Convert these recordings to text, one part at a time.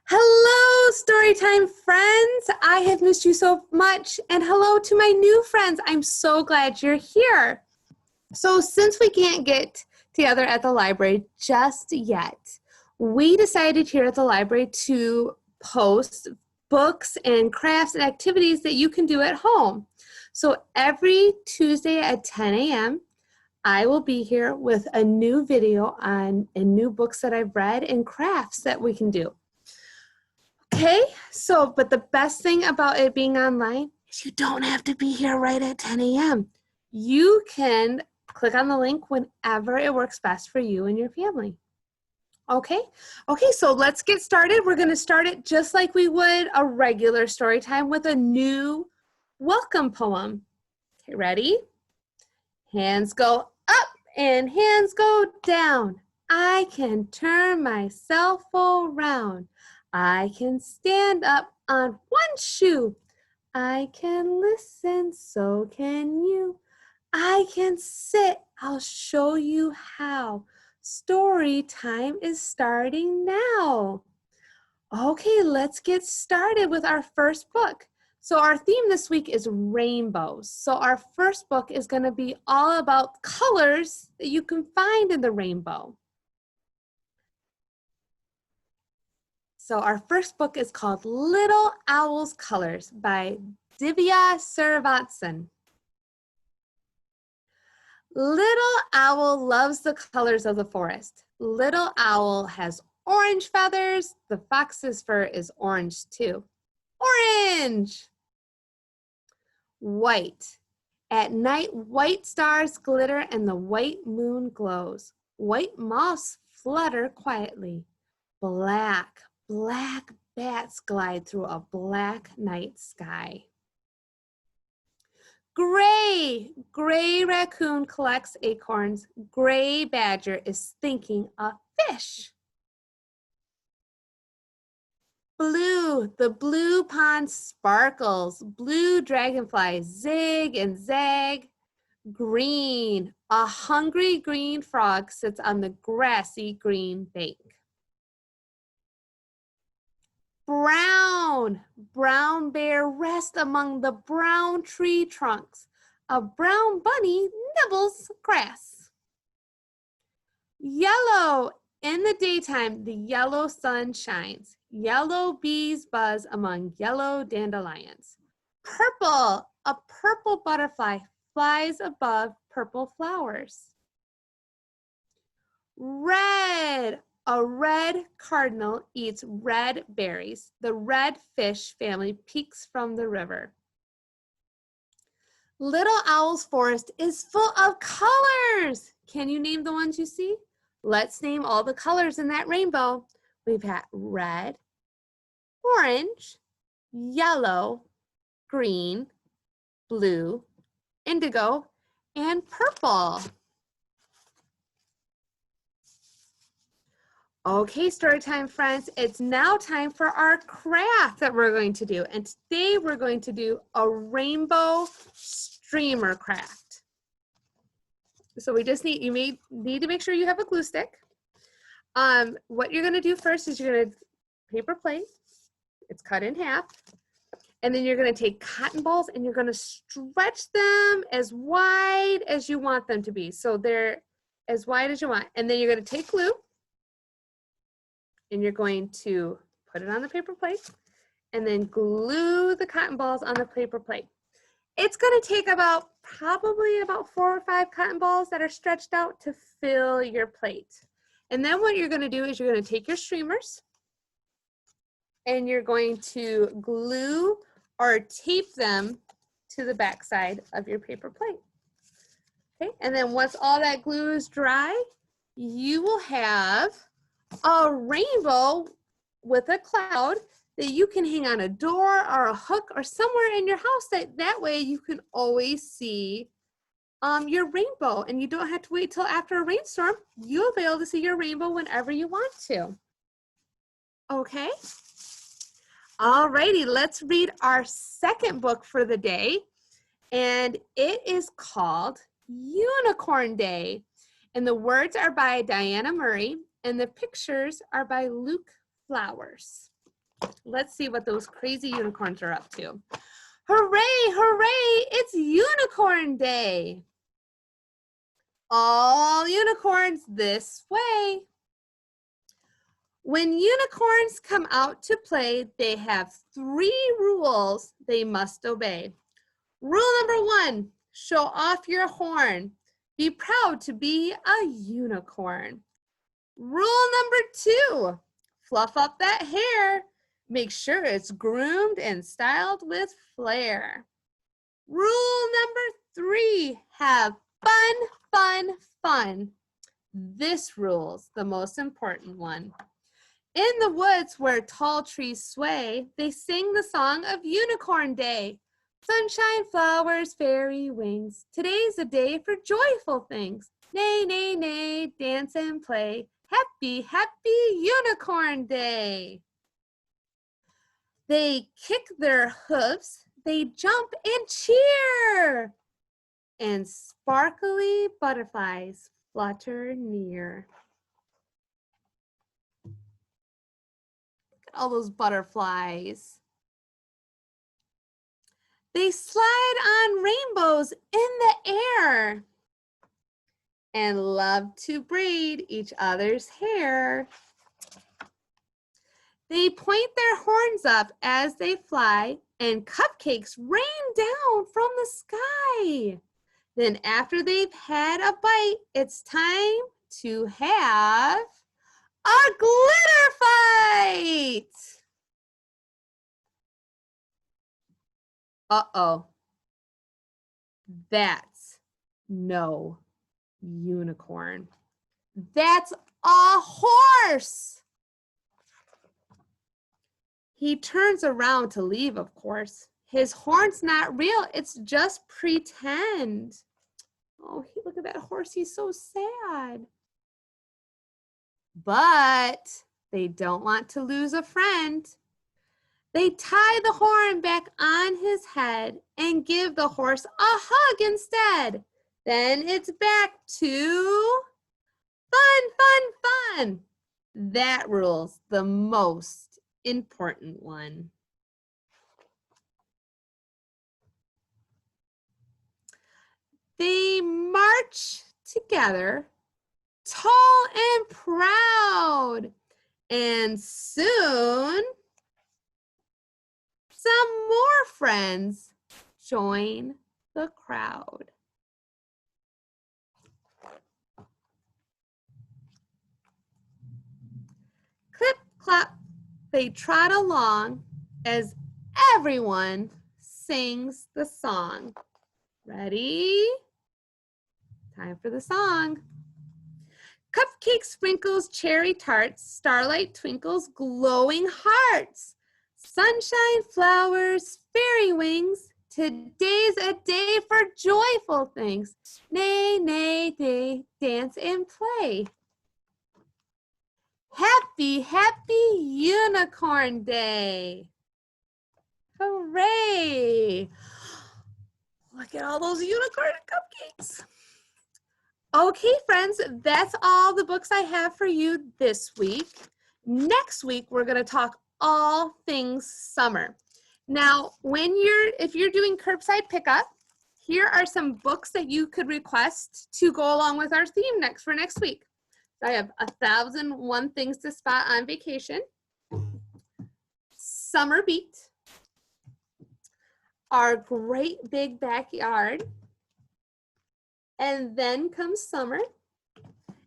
Hello, Storytime friends. I have missed you so much. And hello to my new friends. I'm so glad you're here. So, since we can't get together at the library just yet, we decided here at the library to post books and crafts and activities that you can do at home. So, every Tuesday at 10 a.m., I will be here with a new video on new books that I've read and crafts that we can do. Okay, but the best thing about it being online is you don't have to be here right at 10 a.m. You can click on the link whenever it works best for you and your family. Okay, so let's get started. We're going to start it just like we would a regular story time with a new welcome poem. Okay, ready? Hands go up and hands go down. I can turn myself around. I can stand up on one shoe. I can listen, so can you. I can sit, I'll show you how. Story time is starting now. Okay, let's get started with our first book. So our theme this week is rainbows. So our first book is going to be all about colors that you can find in the rainbow. So our first book is called Little Owl's Colors by Divya Srivatsan. Little Owl loves the colors of the forest. Little Owl has orange feathers. The fox's fur is orange too. Orange! White. At night, white stars glitter and the white moon glows. White moths flutter quietly. Black bats glide through a black night sky. Gray raccoon collects acorns. Gray badger is thinking a fish. Blue, the blue pond sparkles. Blue dragonflies zig and zag. Green, a hungry green frog sits on the grassy green bank. Brown bear rests among the brown tree trunks. A brown bunny nibbles grass. Yellow, in the daytime, the yellow sun shines. Yellow bees buzz among yellow dandelions. Purple, a purple butterfly flies above purple flowers. Red, a red cardinal eats red berries. The red fish family peeks from the river. Little Owl's forest is full of colors. Can you name the ones you see? Let's name all the colors in that rainbow. We've got red, orange, yellow, green, blue, indigo, and purple. Okay, Storytime friends, it's now time for our craft that we're going to do. And today we're going to do a rainbow streamer craft. So you may need to make sure you have a glue stick. What you're gonna do first is you're gonna paper plate. It's cut in half. And then you're gonna take cotton balls and you're gonna stretch them as wide as you want them to be. So they're as wide as you want. And then you're gonna take glue and you're going to put it on the paper plate and then glue the cotton balls on the paper plate. It's going to take probably about 4 or 5 cotton balls that are stretched out to fill your plate. And then what you're going to do is you're going to take your streamers and you're going to glue or tape them to the back side of your paper plate. Okay, and then once all that glue is dry, you will have a rainbow with a cloud that you can hang on a door or a hook or somewhere in your house. That way you can always see your rainbow and you don't have to wait till after a rainstorm. You'll be able to see your rainbow whenever you want to. Okay? Alrighty, let's read our second book for the day. And it is called Unicorn Day. And the words are by Diana Murray. And the pictures are by Luke Flowers. Let's see what those crazy unicorns are up to. Hooray, hooray, it's Unicorn Day. All unicorns this way. When unicorns come out to play, they have 3 rules they must obey. Rule number 1, show off your horn. Be proud to be a unicorn. Rule number 2, fluff up that hair. Make sure it's groomed and styled with flair. Rule number 3, have fun, fun, fun. This rule's the most important one. In the woods where tall trees sway, they sing the song of Unicorn Day. Sunshine, flowers, fairy wings. Today's a day for joyful things. Nay, nay, nay, dance and play. Happy, happy Unicorn Day. They kick their hooves, they jump and cheer. And sparkly butterflies flutter near. All those butterflies. They slide on rainbows in the air and love to braid each other's hair. They point their horns up as they fly and cupcakes rain down from the sky. Then after they've had a bite, it's time to have a glitter fight! Uh-oh. That's no unicorn. That's a horse! He turns around to leave, of course. His horn's not real, it's just pretend. Oh, look at that horse, he's so sad. But they don't want to lose a friend. They tie the horn back on his head and give the horse a hug instead. Then it's back to fun, fun, fun. That rule's the most important one. They march together, tall and proud, and soon some more friends join the crowd. Clip, clop, they trot along as everyone sings the song. Ready? Time for the song. Cupcake sprinkles, cherry tarts, starlight twinkles, glowing hearts. Sunshine, flowers, fairy wings. Today's a day for joyful things. Nay, nay, nay, dance and play. Happy, happy Unicorn Day. Hooray. Look at all those unicorn cupcakes. Okay, friends, that's all the books I have for you this week. Next week, we're going to talk all things summer. Now, if you're doing curbside pickup, here are some books that you could request to go along with our theme for next week. I have 1,001 Things to Spot on Vacation, Summer Beat, Our Great Big Backyard, and Then Comes Summer.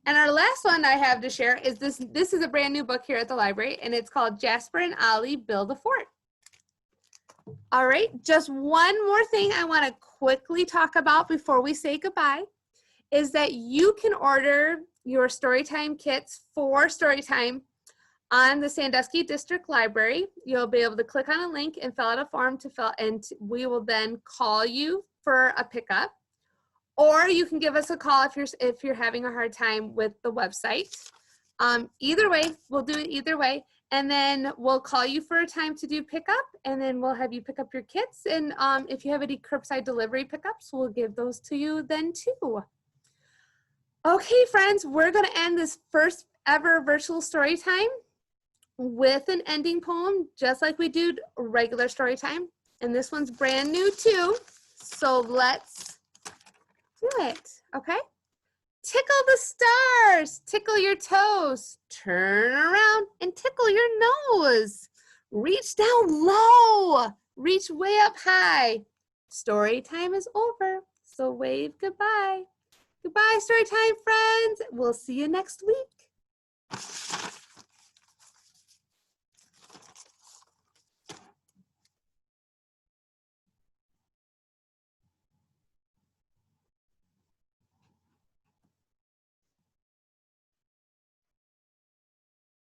And our last one I have to share is this. This is a brand new book here at the library, and it's called Jasper and Ollie Build a Fort. All right, just one more thing I want to quickly talk about before we say goodbye is that you can order your Storytime kits for Storytime on the Sandusky District Library. You'll be able to click on a link and fill out a form to fill, and we will then call you for a pickup. Or you can give us a call if you're having a hard time with the website. Either way, we'll do it either way. And then we'll call you for a time to do pickup, and then we'll have you pick up your kits. And if you have any curbside delivery pickups, we'll give those to you then too. Okay, friends, we're gonna end this first ever virtual story time with an ending poem, just like we do regular story time. And this one's brand new too. So let's do it, okay? Tickle the stars, tickle your toes, turn around and tickle your nose. Reach down low, reach way up high. Story time is over, so wave goodbye. Goodbye, story time friends. We'll see you next week.